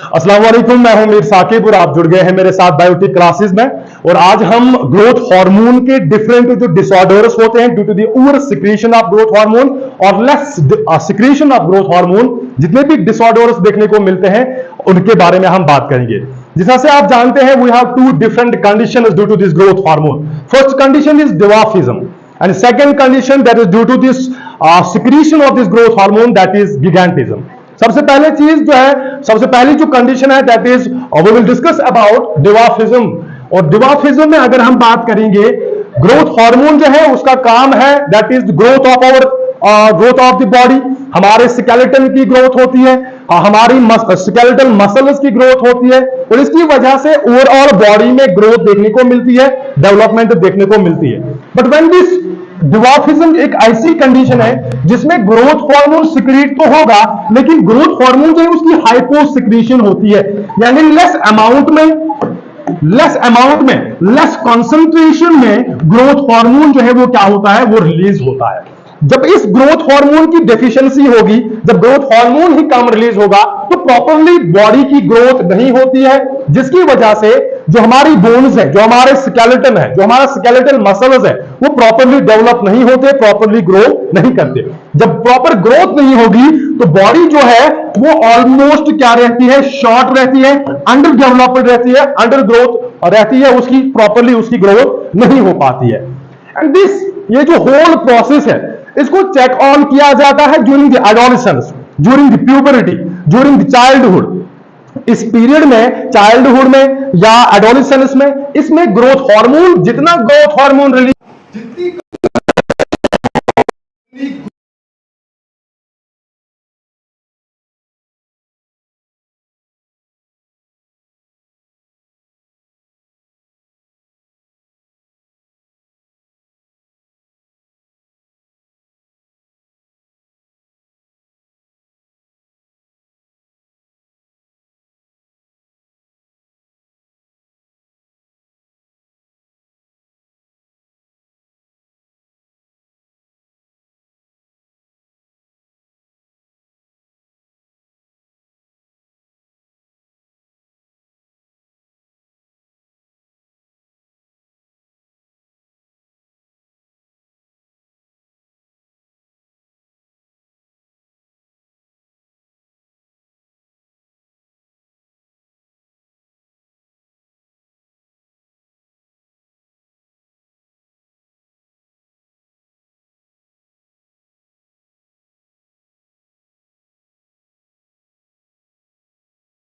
अस्सलाम वालेकुम, मैं हूं मीर साकिब और आप जुड़ गए हैं मेरे साथ बायोटिक क्लासेस में। और आज हम ग्रोथ हार्मोन के डिफरेंट जो डिसऑर्डर्स होते हैं due to the over secretion of growth hormone और less secretion of growth hormone, जितने भी डिसऑर्डर्स देखने को मिलते हैं उनके बारे में हम बात करेंगे। जिस तरह से आप जानते हैं, we have two different conditions due to this growth hormone. First condition is dwarfism and second condition that is due to this secretion of this growth hormone, that is gigantism. सबसे पहले चीज जो है, सबसे पहली जो कंडीशन है that is we will discuss about dwarfism. और डिवार्फिज्म में अगर हम बात करेंगे, ग्रोथ हार्मोन जो है उसका काम है that is growth of our growth of the body. हमारे स्केलेटन की ग्रोथ होती है, हमारी स्केलेटल मसल्स की ग्रोथ होती है और इसकी वजह से ओवरऑल बॉडी में ग्रोथ देखने को मिलती है, डेवलपमेंट देखने को मिलती है। बट व्हेन दिस डिवार्फिज्म एक ऐसी कंडीशन है जिसमें ग्रोथ हार्मोन सिक्रीट तो होगा, लेकिन ग्रोथ हार्मोन जो है उसकी हाइपो सिक्रीशन होती है, यानी लेस अमाउंट में लेस कॉन्सेंट्रेशन में ग्रोथ हार्मोन जो है वो क्या होता है, वो रिलीज होता है। जब इस ग्रोथ हार्मोन की डेफिशिएंसी होगी, जब ग्रोथ हार्मोन ही कम रिलीज होगा तो प्रॉपर्ली बॉडी की ग्रोथ नहीं होती है, जिसकी वजह से जो हमारी बोन्स है, जो हमारे स्केलेटन है, जो हमारा स्केलेटल मसल्स है, वो प्रॉपर्ली डेवलप नहीं होते, प्रॉपर्ली ग्रो नहीं करते। जब प्रॉपर ग्रोथ नहीं होगी तो बॉडी जो है वो ऑलमोस्ट क्या रहती है, शॉर्ट रहती है, अंडर डेवलप्ड रहती है, अंडर ग्रोथ रहती है, उसकी प्रॉपर्ली उसकी ग्रोथ नहीं हो पाती है। एंड दिस, ये जो होल प्रोसेस है, इसको चेक ऑन किया जाता है during the adolescence, during the puberty, during the childhood. इस पीरियड में, चाइल्डहुड में या एडोलेसेंस में, इसमें ग्रोथ हार्मोन, जितना ग्रोथ हार्मोन रिलीज